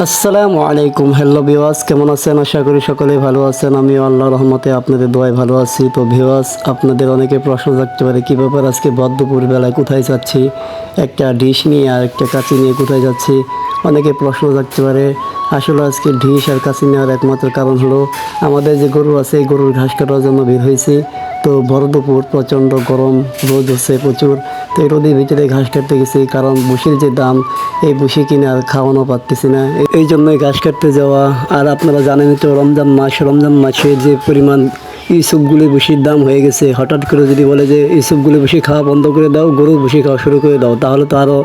আসসালামু আলাইকুম, hello viewers, কেমন আছেন? আশা করি সকলেই ভালো আছেন। আমিও আল্লাহর রহমতে আপনাদের দোয়ায় ভালো আছি। তো ভিউয়ার্স, আপনাদের অনেকে প্রশ্ন থাকতে পারে কী ব্যাপার, আজকে দুপুর বেলায় কোথায় যাচ্ছি, একটা ডিশ নিয়ে আর একটা কাঁচি নিয়ে কোথায় যাচ্ছি। অনেকে প্রশ্ন থাকতে পারে। আসলে আজকে ডিশ আর কাঁচি নেওয়ার একমাত্র কারণ হলো আমাদের যে গরু আছে, এই গরুর ঘাস কাটার জন্য বের হয়েছি। তো ভর দুপুর প্রচণ্ড গরম, রোদ হচ্ছে প্রচুর। তো এই রোদের ভিতরে ঘাস কাটতে গেছি, কারণ ভুসির যে দাম, এই ভুসি কিনে আর খাওয়ানো পারতেছি না, এই জন্যই ঘাস কাটতে যাওয়া। আর আপনারা জানেন তো, রমজান মাসে যে পরিমাণ ইসবগুলি ভুসির দাম হয়ে গেছে, হঠাৎ করে যদি বলে যে ইসবগুলি ভুসি খাওয়া বন্ধ করে দাও, গরুর ভুসি খাওয়া শুরু করে দাও, তাহলে তো আরও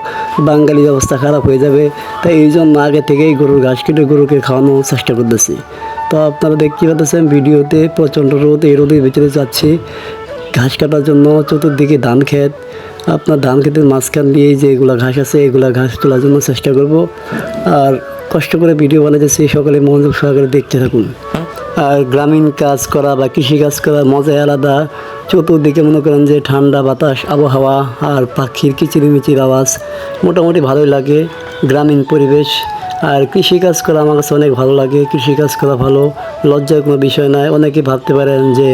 বাঙালির অবস্থা খারাপ হয়ে যাবে। তাই এই জন্য আগে থেকেই গরুর ঘাস কেটে গরুকে খাওয়ানোর চেষ্টা করতেছি। তো আপনারা দেখতে পাচ্ছেন ভিডিওতে, প্রচণ্ড রোদ, এই রোদের ভিতরে যাচ্ছি ঘাস কাটার জন্য। চতুর্দিকে ধান ক্ষেত, আপনার ধান ক্ষেতের মাঝখান দিয়ে যে এগুলা ঘাস আছে, এগুলা ঘাস তোলার জন্য চেষ্টা করব। আর কষ্ট করে ভিডিও বানাতেছি, সকলে মনোযোগ সহকারে দেখতে থাকুন। আর গ্রামীণ কাজ করা বা কৃষি কাজ করার মজাই আলাদা। চতুর্দিকে মনে করেন যে ঠান্ডা বাতাস, আবহাওয়া, আর পাখির কিচিরমিচির আওয়াজ, মোটামুটি ভালোই লাগে গ্রামীণ পরিবেশ। আর কৃষিকাজ করা আমার কাছে অনেক ভালো লাগে। কৃষিকাজ করা ভালো, লজ্জার কোনো বিষয় নয়। অনেকে ভাবতে পারেন যে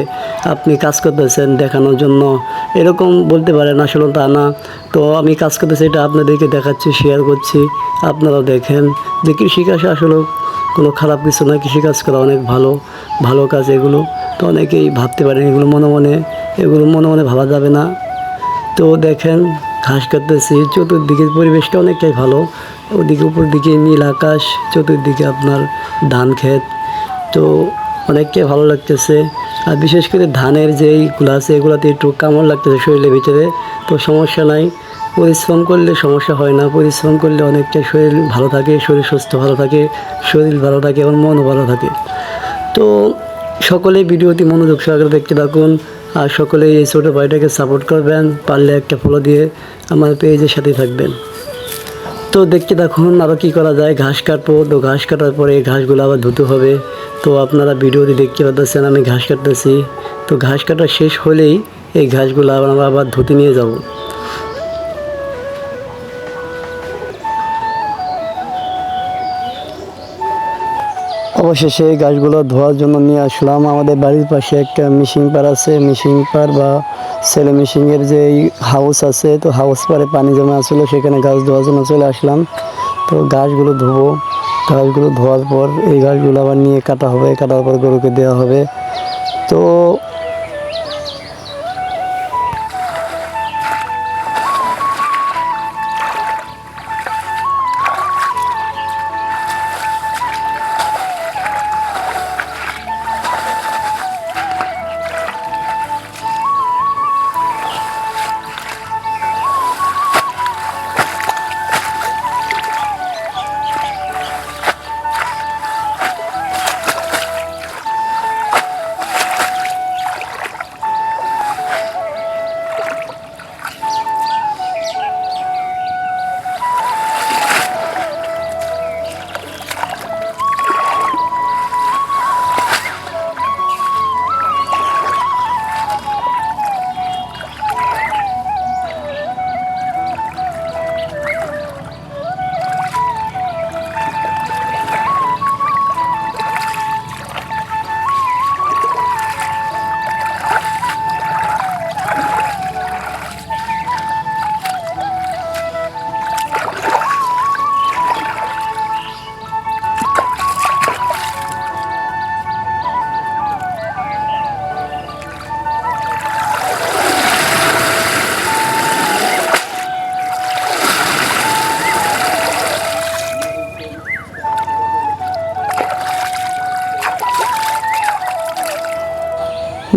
আপনি কাজ করতেছেন দেখানোর জন্য, এরকম বলতে পারেন, আসলে তা না। তো আমি কাজ করতেছি, এটা আপনাদেরকে দেখাচ্ছি, শেয়ার করছি, আপনারাও দেখেন যে কৃষিকাজ আসলে কোনো খারাপ কিছু নয়। কৃষিকাজ করা অনেক ভালো, ভালো কাজ এগুলো। তো অনেকেই ভাবতে পারেন এগুলো মনে মনে ভাবা যাবে না। তো দেখেন ঘাস কাটতেছি, চতুর্দিকের পরিবেশটা অনেকটাই ভালো। ওদিকে উপর দিকে নীল আকাশ, চতুর্দিকে আপনার ধান ক্ষেত। তো অনেকটাই ভালো লাগতেছে। আর বিশেষ করে ধানের যেইগুলো আছে, এগুলোতে একটু কামড় লাগতেছে শরীরের ভিতরে। তো সমস্যা নাই, পরিশ্রম করলে সমস্যা হয় না। পরিশ্রম করলে অনেকটাই শরীর ভালো থাকে, শরীর সুস্থ ভালো থাকে, শরীর ভালো থাকে এবং মনও ভালো থাকে। তো সকলেই ভিডিওটি মনোযোগ সহকারে দেখতে থাকুন। আর সকলেই এই ছোটো ভাইটাকে সাপোর্ট করবেন, পারলে একটা ফলো দিয়ে আমার পেজের সাথে থাকবেন। তো দেখতে থাকুন আরও কী করা যায়। ঘাস কাটবো, তো ঘাস কাটার পরে এই ঘাসগুলো আবার ধুতে হবে। তো আপনারা ভিডিওটি দেখতে পাচ্ছেন আমি ঘাস কাটতেছি। তো ঘাস কাটা শেষ হলেই এই ঘাসগুলো আমরা আবার ধুতে নিয়ে যাব। অবশেষে গাছগুলো ধোয়ার জন্য নিয়ে আসলাম। আমাদের বাড়ির পাশে একটা মিশিং পার আছে, মিশিং পার বা সেলে মিশিংয়ের যে হাউস আছে, তো হাউস পারে পানি জমা আসলো, সেখানে গাছ ধোয়ার জন্য চলে আসলাম। তো গাছগুলো ধোবো, গাছগুলো ধোয়ার পর এই গাছগুলো আবার নিয়ে কাটা হবে, কাটার পর গরুকে দেওয়া হবে। তো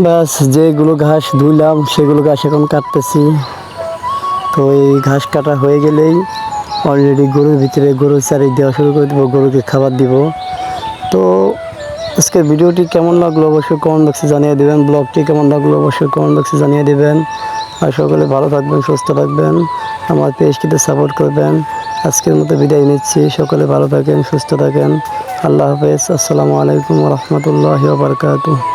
ব্যাস, যেগুলো ঘাস ধুইলাম সেগুলো ঘাস এখন কাটতেছি। তো এই ঘাস কাটা হয়ে গেলেই অলরেডি গরুর ভিতরে গরুর চারি দেওয়া শুরু করে দেবো, গরুকে খাবার দিব। তো আজকের ভিডিওটি কেমন লাগলো অবশ্যই কমেন্ট বক্সে জানিয়ে দেবেন। ব্লগটি কেমন লাগলো অবশ্যই কমেন্ট বক্সে জানিয়ে দেবেন। আর সকলে ভালো থাকবেন, সুস্থ থাকবেন, আমার পেজটিতে সাপোর্ট করবেন। আজকের মতো বিদায় নিচ্ছি। সকলে ভালো থাকেন, সুস্থ থাকেন। আল্লাহ হাফেজ। আসসালামু আলাইকুম ওয়া রাহমাতুল্লাহি ওয়া বারাকাতুহু।